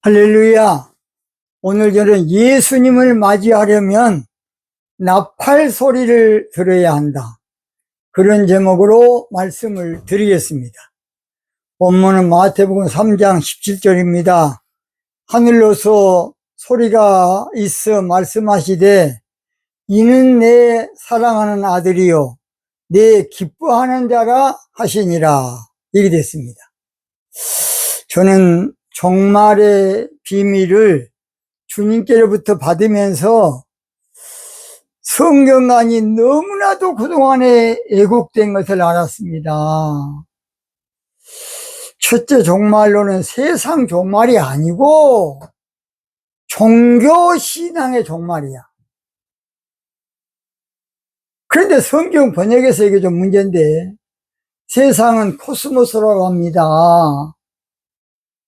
할렐루야. 오늘 저는 예수님을 맞이하려면 나팔 소리를 들어야 한다. 그런 제목으로 말씀을 드리겠습니다. 본문은 마태복음 3장 17절입니다. 하늘로서 소리가 있어 말씀하시되 이는 내 사랑하는 아들이요 내 기뻐하는 자라 하시니라. 이렇게 됐습니다. 저는 종말의 비밀을 주님께로부터 받으면서 성경관이 너무나도 그동안에 왜곡된 것을 알았습니다. 첫째 종말로는 세상 종말이 아니고 종교신앙의 종말이야. 그런데 성경 번역에서 이게 좀 문제인데, 세상은 코스모스라고 합니다.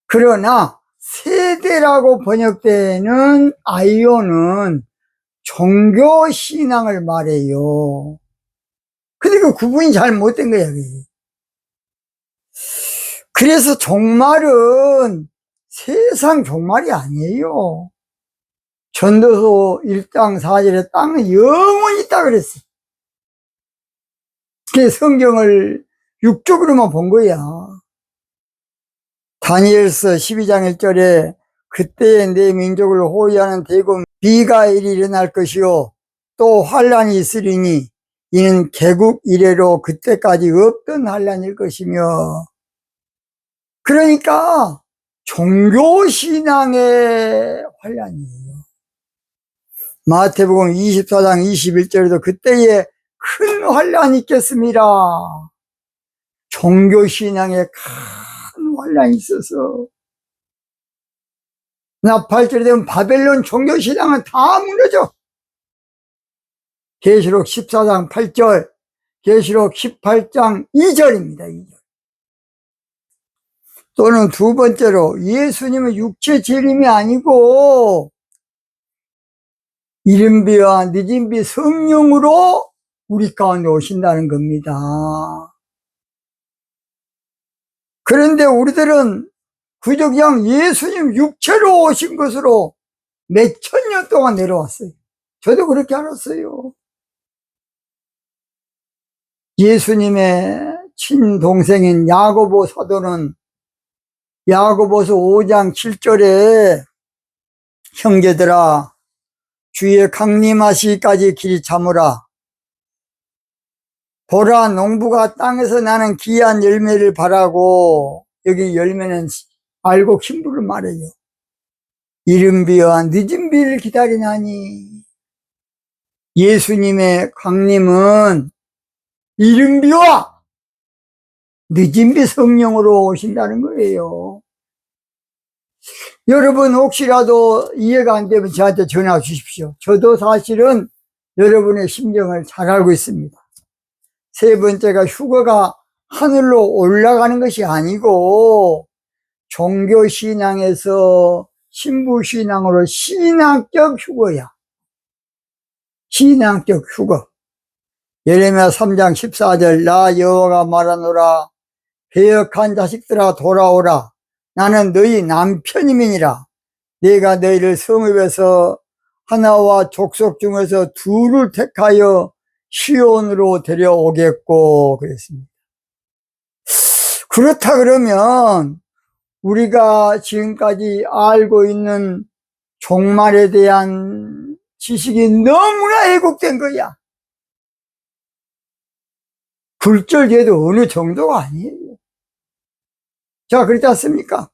그러나 세대라고 번역되는 아이오는 종교신앙을 말해요. 근데 그 구분이 잘 못된 거야, 그게. 그래서 종말은 세상 종말이 아니에요. 전도서 1장 4절에 땅은 영원히 있다 그랬어. 그게 성경을 육적으로만 본 거야. 다니엘서 12장 1절에 그때에 내 민족을 호위하는 대금 비가 일이 일어날 것이요 또 환란이 있으리니 이는 개국 이래로 그때까지 없던 환란일 것이며. 그러니까 종교신앙의 환란이에요. 마태복음 24장 21절에도 그때에 큰 환란이 있겠습니다. 종교신앙에 큰 환란이 있어서 나팔절이 되면 바벨론 종교신앙은 다 무너져. 계시록 14장 8절, 계시록 18장 2절입니다. 2절. 또는 두 번째로 예수님은 육체 재림이 아니고 이른비와 늦은비 성령으로 우리 가운데 오신다는 겁니다. 그런데 우리들은 그저 그냥 예수님 육체로 오신 것으로 몇천 년 동안 내려왔어요. 저도 그렇게 알았어요. 예수님의 친동생인 야고보 사도는 야고보서 5장 7절에 형제들아 주의 강림하시기까지 길이 참으라. 보라 농부가 땅에서 나는 귀한 열매를 바라고, 여기 열매는 알고 힘부를 말해요. 이른 비와 늦은 비를 기다리나니. 예수님의 강림은 이른 비와 늦은 비 성령으로 오신다는 거예요. 여러분 혹시라도 이해가 안 되면 저한테 전화 주십시오. 저도 사실은 여러분의 심정을 잘 알고 있습니다. 세 번째가 휴거가 하늘로 올라가는 것이 아니고 종교신앙에서 신부신앙으로 신앙적 휴거야. 신앙적 휴거. 예레미야 3장 14절 나 여호와가 말하노라 배역한 자식들아 돌아오라 나는 너희 남편임이니라 내가 너희를 성읍에서 하나와 족속 중에서 둘을 택하여 시온으로 데려오겠고 그랬습니다. 그렇다 그러면 우리가 지금까지 알고 있는 종말에 대한 지식이 너무나 왜곡된 거야. 굴절돼도 어느 정도가 아니에요. 자, 그렇지 않습니까?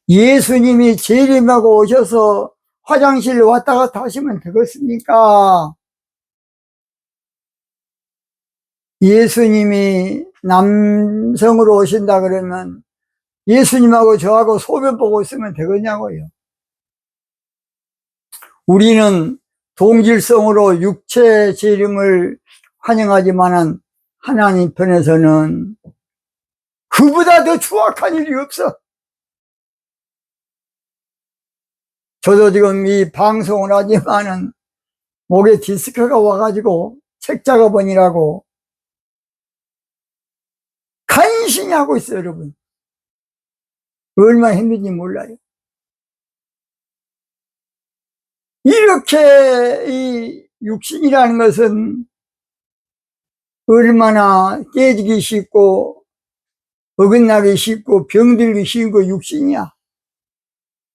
예수님이 재림하고 오셔서 화장실 왔다 갔다 하시면 되겠습니까? 예수님이 남성으로 오신다 그러면 예수님하고 저하고 소변 보고 있으면 되겠냐고요. 우리는 동질성으로 육체 재림을 환영하지만은 하나님 편에서는 그보다 더 추악한 일이 없어. 저도 지금 이 방송을 하지만은 목에 디스크가 와가지고 책 작업원이라고 간신히 하고 있어요, 여러분. 얼마나 힘든지 몰라요. 이렇게 이 육신이라는 것은 얼마나 깨지기 쉽고 어긋나기 쉽고 병들기 쉬운 거 육신이야.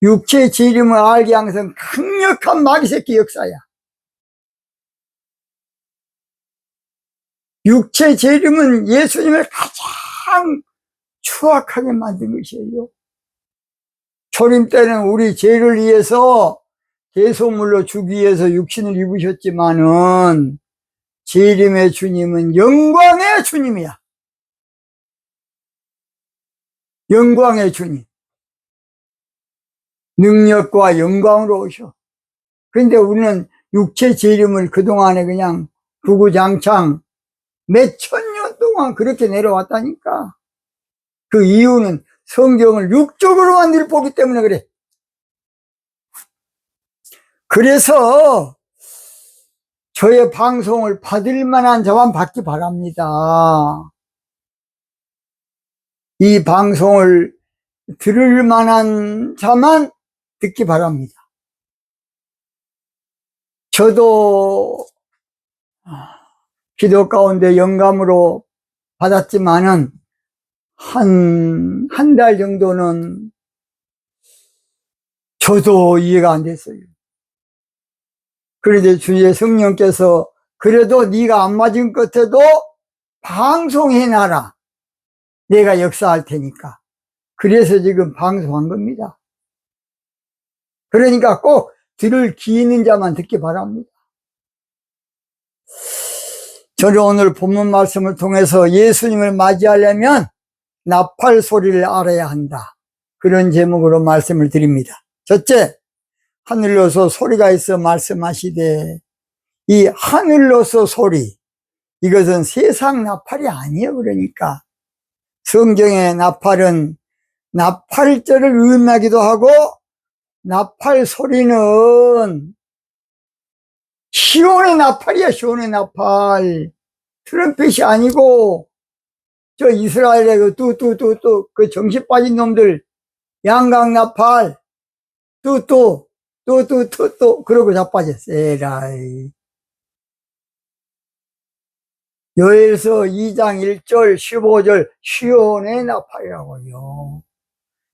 육체 재림을 알게 항상 강력한 마귀새끼 역사야. 육체 재림은 예수님을 가장 추악하게 만든 것이에요. 초림 때는 우리 죄를 위해서 대소물로 주기 위해서 육신을 입으셨지만은 재림의 주님은 영광의 주님이야. 영광의 주님. 능력과 영광으로 오셔. 그런데 우리는 육체 재림을 그동안에 그냥 구구장창 몇천 년 동안 그렇게 내려왔다니까. 그 이유는 성경을 육적으로만 늘 보기 때문에 그래. 그래서 저의 방송을 받을 만한 자만 받기 바랍니다. 이 방송을 들을 만한 자만 듣기 바랍니다. 저도 기도 가운데 영감으로 받았지만은 한 달 정도는 저도 이해가 안 됐어요. 그런데 주의 성령께서 그래도 네가 안 맞은 것 같아도 방송해놔라. 내가 역사할 테니까. 그래서 지금 방송한 겁니다. 그러니까 꼭 들을 귀 있는 자만 듣기 바랍니다. 저는 오늘 본문 말씀을 통해서 예수님을 맞이하려면 나팔 소리를 알아야 한다. 그런 제목으로 말씀을 드립니다. 첫째, 하늘로서 소리가 있어 말씀하시되, 이 하늘로서 소리, 이것은 세상 나팔이 아니에요. 그러니까 성경의 나팔은 나팔절을 의미하기도 하고, 나팔 소리는 시온의 나팔이야. 시온의 나팔. 트럼펫이 아니고 저 이스라엘의 그 뚜뚜뚜뚜 그 정신 빠진 놈들 양각 나팔 뚜뚜 뚜뚜뚜뚜 그러고 자빠졌어. 에라이. 요엘서 2장 1절 15절 시온의 나팔이라고요.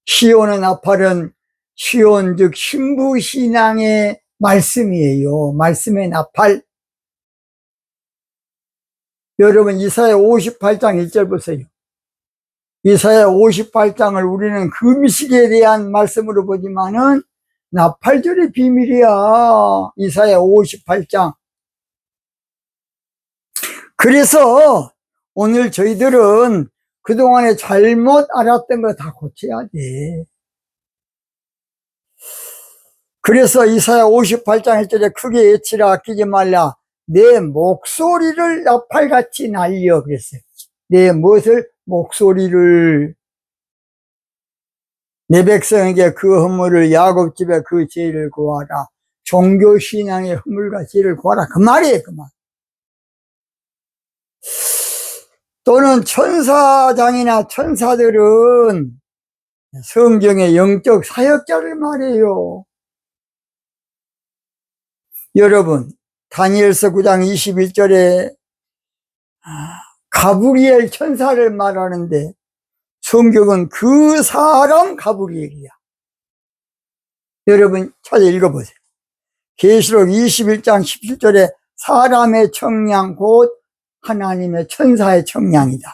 시온의 나팔은 시온 즉 신부신앙의 말씀이에요. 말씀의 나팔. 여러분 이사야 58장 1절 보세요. 이사야 58장을 우리는 금식에 대한 말씀으로 보지만은 나팔절의 비밀이야. 이사야 58장. 그래서 오늘 저희들은 그동안에 잘못 알았던 거 다 고쳐야 돼. 그래서 이사야 58장 1절에 크게 외치라 아끼지 말라. 내 목소리를 나팔같이 날려 그랬어요. 내 무엇을? 목소리를. 내 백성에게 그 허물을 야곱 집에 그 죄를 구하라. 종교신앙의 허물과 죄를 구하라. 그 말이에요. 그 말. 또는 천사장이나 천사들은 성경의 영적 사역자를 말해요. 여러분 다니엘서 9장 21절에 가브리엘 천사를 말하는데 성경은 그 사람 가브리엘이야. 여러분 찾아 읽어보세요. 계시록 21장 17절에 사람의 청량 곧 하나님의 천사의 청량이다.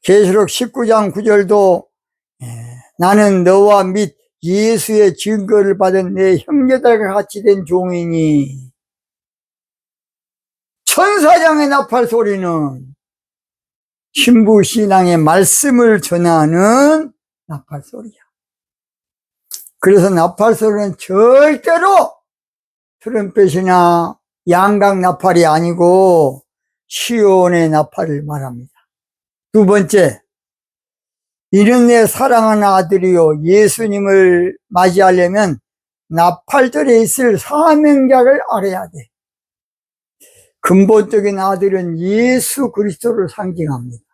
계시록 19장 9절도 나는 너와 및 예수의 증거를 받은 내 형제들과 같이 된 종이니. 천사장의 나팔 소리는 신부신앙의 말씀을 전하는 나팔 소리야. 그래서 나팔 소리는 절대로 트럼펫이나 양각 나팔이 아니고 시온의 나팔을 말합니다. 두 번째, 이는 내 사랑하는 아들이요. 예수님을 맞이하려면 나팔절에 있을 사명자를 알아야 돼. 근본적인 아들은 예수 그리스도를 상징합니다.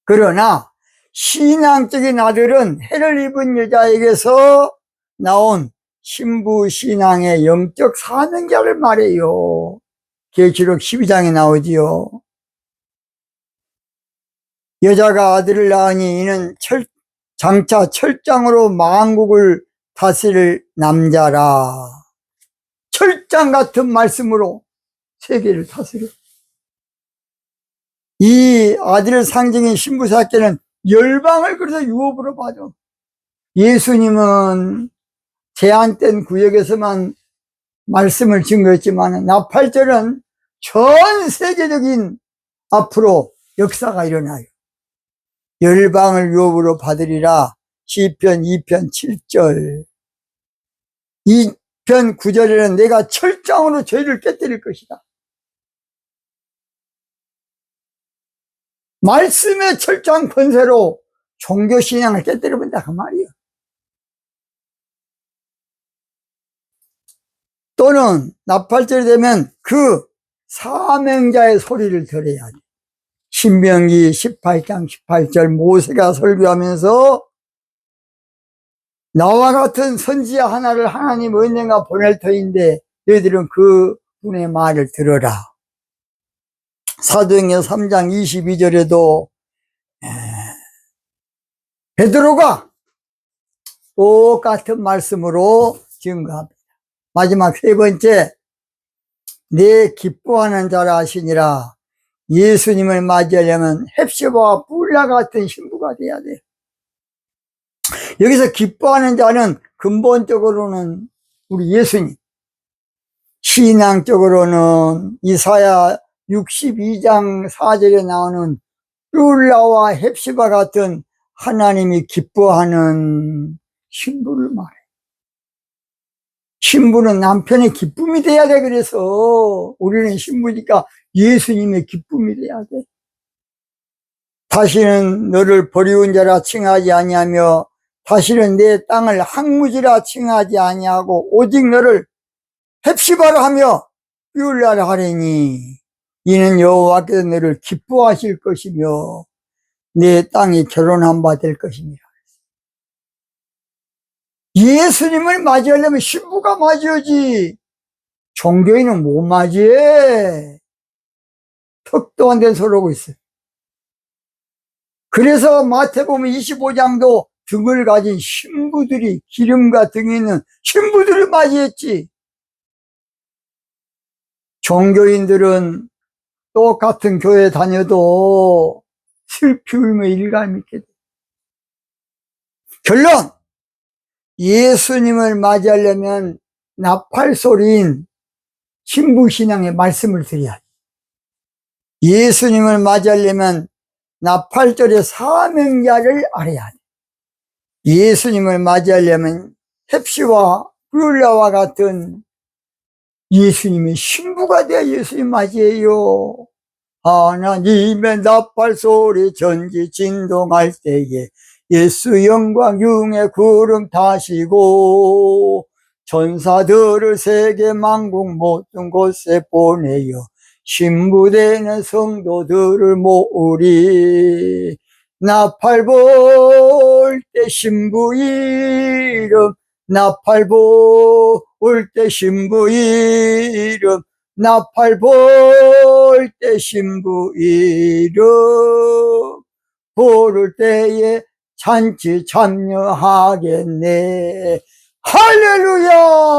그러나 신앙적인 아들은 해를 입은 여자에게서 나온 신부 신앙의 영적 사명자를 말해요. 계시록 12장에 나오지요. 여자가 아들을 낳으니 이는 장차 철장으로 만국을 다스릴 남자라. 철장 같은 말씀으로 세계를 다스려. 이 아들을 상징인 신부사께는 열방을 그래서 유업으로 봐줘. 예수님은 제한된 구역에서만 말씀을 증거했지만 나팔절은 전 세계적인 앞으로 역사가 일어나요. 열방을 유업으로 받으리라. 시편 2편 7절. 2편 9절에는 내가 철장으로 죄를 깨뜨릴 것이다. 말씀의 철장 권세로 종교신앙을 깨뜨려본다 그 말이에요. 또는 나팔절이 되면 그 사명자의 소리를 들어야 돼. 신명기 18장 18절 모세가 설교하면서 나와 같은 선지자 하나를 하나님 언젠가 보낼 터인데 너희들은 그 분의 말을 들어라. 사도행전 3장 22절에도 베드로가 똑같은 말씀으로 증거합니다. 마지막 세 번째, 내 기뻐하는 자라 하시니라. 예수님을 맞이하려면 헵시바와 뿔라 같은 신부가 돼야 돼. 여기서 기뻐하는 자는 근본적으로는 우리 예수님, 신앙적으로는 이사야 62장 4절에 나오는 뿔라와 헵시바 같은 하나님이 기뻐하는 신부를 말해. 신부는 남편의 기쁨이 돼야 돼. 그래서 우리는 신부니까 예수님의 기쁨이 돼야 돼. 다시는 너를 버리운 자라 칭하지 아니하며 다시는 내 땅을 항무지라 칭하지 아니하고 오직 너를 헵시바라 하며 뿔라라 하리니 이는 여호와께서 너를 기뻐하실 것이며 내 땅이 결혼한 바 될 것입니다. 예수님을 맞이하려면 신부가 맞이하지 종교인은 못 맞이해. 턱도 안 된 소리하고 있어요. 그래서 마태복음 25장도 등을 가진 신부들이, 기름과 등이 있는 신부들을 맞이했지. 종교인들은 똑같은 교회 다녀도 슬피 울며 일갈밌게 돼. 결론! 예수님을 맞이하려면 나팔소리인 신부신앙의 말씀을 드려야 돼. 예수님을 맞이하려면 나팔절의 사명자를 알아야 돼. 예수님을 맞이하려면 헵시와 뿔라와 같은 예수님의 신부가 되어 예수님 맞이해요. 하나님의 나팔소리 전기 진동할 때에 예수 영광 융의 구름 타시고 천사들을 세계 만국 모든 곳에 보내요 신부되는 성도들을 모으리. 나팔 불 때 신부 이름, 나팔 불 때 신부 이름, 나팔 불 때 신부 이름 부를 때에 잔치 참여하겠네. 할렐루야!